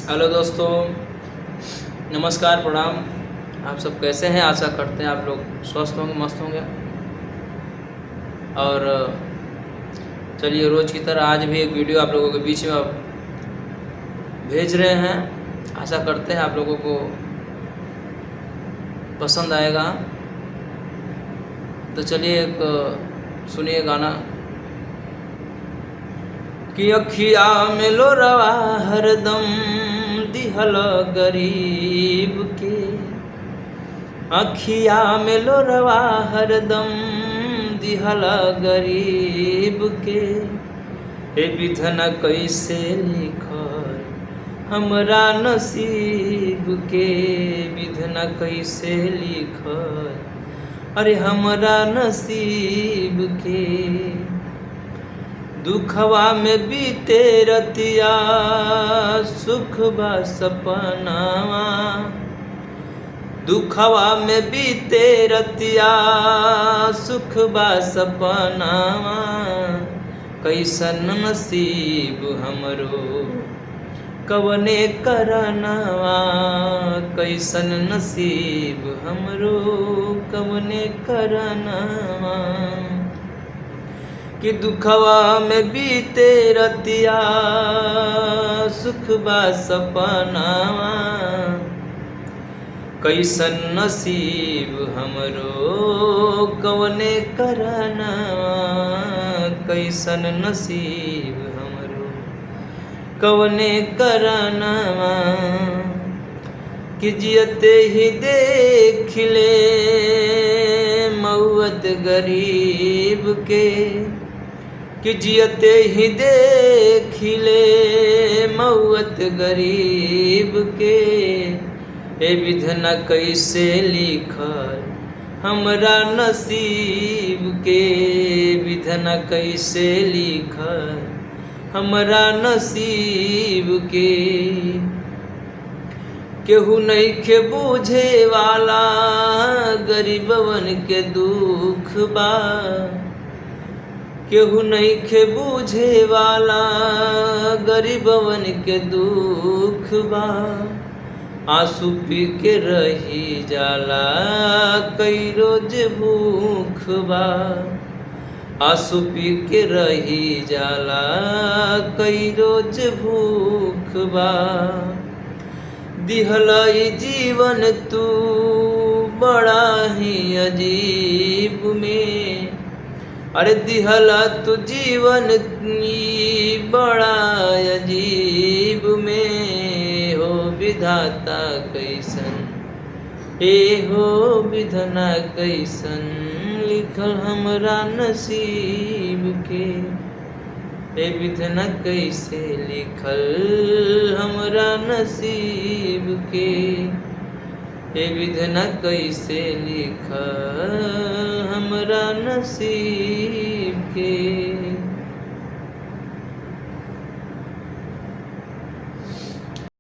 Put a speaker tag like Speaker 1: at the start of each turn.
Speaker 1: Hello दोस्तों, नमस्कार, प्रणाम। आप सब कैसे हैं? आशा करते हैं आप लोग स्वस्थ होंगे, मस्त होंगे। और चलिए, रोज़ की तरह आज भी एक वीडियो आप लोगों के बीच में भेज रहे हैं। आशा करते हैं आप लोगों को पसंद आएगा। तो चलिए एक सुनिए गाना कि अखिया में लोरवा हरदम दिहल गरीब के, अखिया में लोरवा हरदम दिहल गरीब के। हे विधन कैसे लिखल हमरा नसीब के, विधन कैसे लिखल अरे हमरा नसीब के। दुखवा में बीते रतिया सुख बा सपनावा, दुखवा में बीते रतिया सुख बा सपनावा। कैसन नसीब हमरो कवने करनवा, कैसन नसीब हमरो कवने करनवा। कि दुखवा में बीते रतिया सुख बा सपनावा। कैसन नसीब हमरो कवने करनवा, कैसन नसीब हमरो कवने करनवा। कि जियते ही देख ले मौत गरीब के, कि जियते ही देख ले मौत गरीब के। ए विधना कैसे लिखल हमरा नसीब के, विधना कैसे लिखल हमरा नसीब के। केहू नइखे बूझे वाला गरीबवन के दुख बा, केहू नइखे बूझे वाला गरीबवन के दुख बा। आंसू पी के रही जाला कई रोज भूख बा, आंसू पी के रही जाला कई रोज भूख बा। दिहलाई जीवन तू बड़ा ही अजीब में, अरे दिहला तू जीवन बड़ा अजीब में। हो विधाता कैसन, ए हो विधना कैसन लिखल हमरा नसीब के। ए विधना कैसे लिखल हमरा नसीब के, ए विधना कैसे लिखल हमरा नसीब के।